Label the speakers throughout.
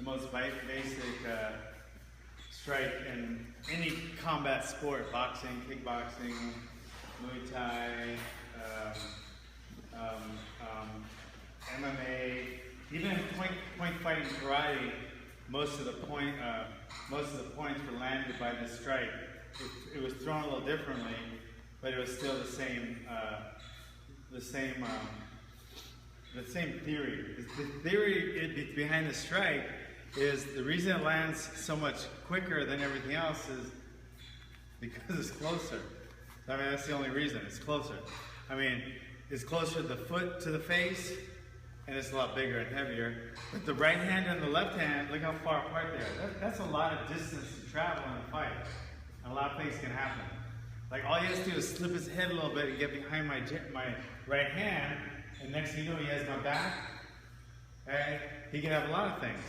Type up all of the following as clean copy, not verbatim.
Speaker 1: most basic strike in any combat sport: boxing, kickboxing, Muay Thai, MMA, even point fighting karate. Most of the points were landed by this strike. It was thrown a little differently, but it was still the same theory. The theory behind the strike is the reason it lands so much quicker than everything else is because it's closer. I mean, that's the only reason. It's closer. I mean, it's closer the foot to the face, and it's a lot bigger and heavier. But the right hand and the left hand, look how far apart they are. That's a lot of distance to travel in a fight. And a lot of things can happen. Like, all he has to do is slip his head a little bit and get behind my right hand, and next thing you know, he has my back. Okay? He can have a lot of things.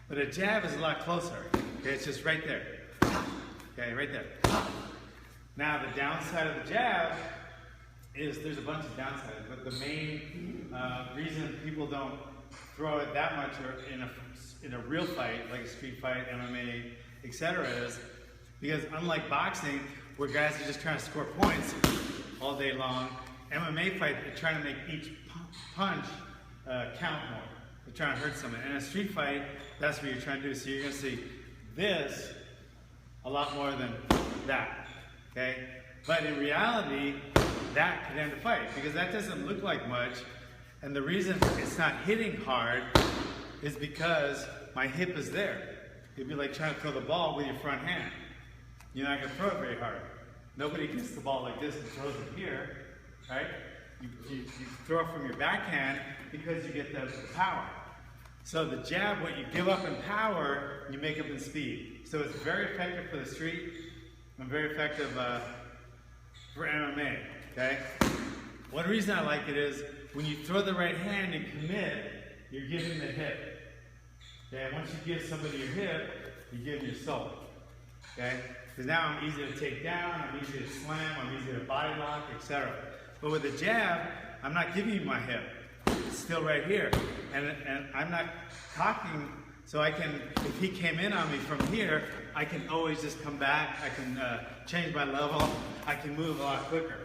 Speaker 1: But a jab is a lot closer. Okay, it's just right there. Okay, right there. Now, the downside of the jab is there's a bunch of downsides, but the main reason people don't throw it that much or in a real fight, like a street fight, MMA, etc., is because unlike boxing, where guys are just trying to score points all day long, MMA fight, they're trying to make each punch count more. They're trying to hurt someone. And in a street fight, that's what you're trying to do. So you're going to see this a lot more than that. Okay? But in reality, that could end a fight because that doesn't look like much. And the reason it's not hitting hard is because my hip is there. It'd be like trying to throw the ball with your front hand. You're not going to throw it very hard. Nobody gets the ball like this and throws it here, right? You throw it from your backhand because you get the power. So the jab, what you give up in power, you make up in speed. So it's very effective for the street and very effective for MMA, okay? One reason I like it is when you throw the right hand and commit, you're giving the hip. Okay, once you give somebody your hip, you give your soul. Okay? Because now I'm easy to take down, I'm easy to slam, I'm easy to body lock, etc. But with the jab, I'm not giving you my hip. It's still right here. And I'm not talking, so I can, if he came in on me from here, I can always just come back, I can change my level, I can move a lot quicker.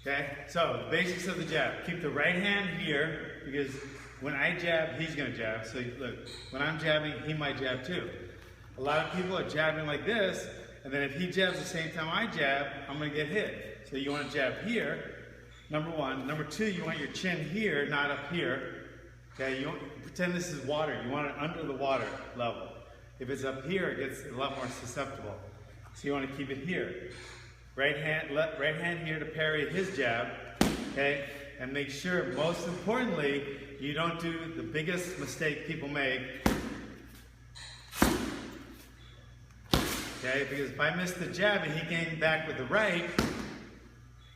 Speaker 1: Okay? So, the basics of the jab. Keep the right hand here, because when I jab, he's going to jab. So look, when I'm jabbing, he might jab too. A lot of people are jabbing like this, and then if he jabs the same time I jab, I'm going to get hit. So you want to jab here, number one. Number two, you want your chin here, not up here. Okay, you don't pretend this is water. You want it under the water level. If it's up here, it gets a lot more susceptible. So you want to keep it here. Right hand here to parry his jab. Okay, and make sure, most importantly, you don't do the biggest mistake people make. Okay, because if I miss the jab and he came back with the right,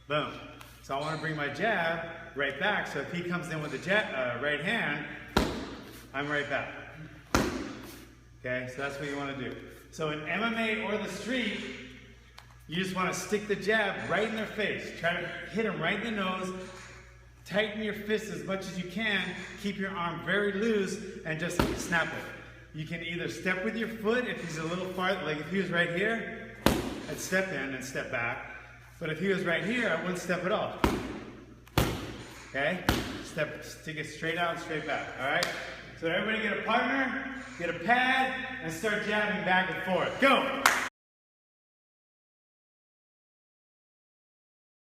Speaker 1: boom. So I want to bring my jab right back. So if he comes in with the right hand, I'm right back. Okay, so that's what you want to do. So in MMA or the street, you just want to stick the jab right in their face. Try to hit them right in the nose. Tighten your fist as much as you can. Keep your arm very loose and just snap it. You can either step with your foot if he's a little farther, like if he was right here, I'd step in and step back. But if he was right here, I wouldn't step at all. Okay? Stick it straight out and straight back. Alright? So everybody get a partner, get a pad, and start jabbing back and forth. Go!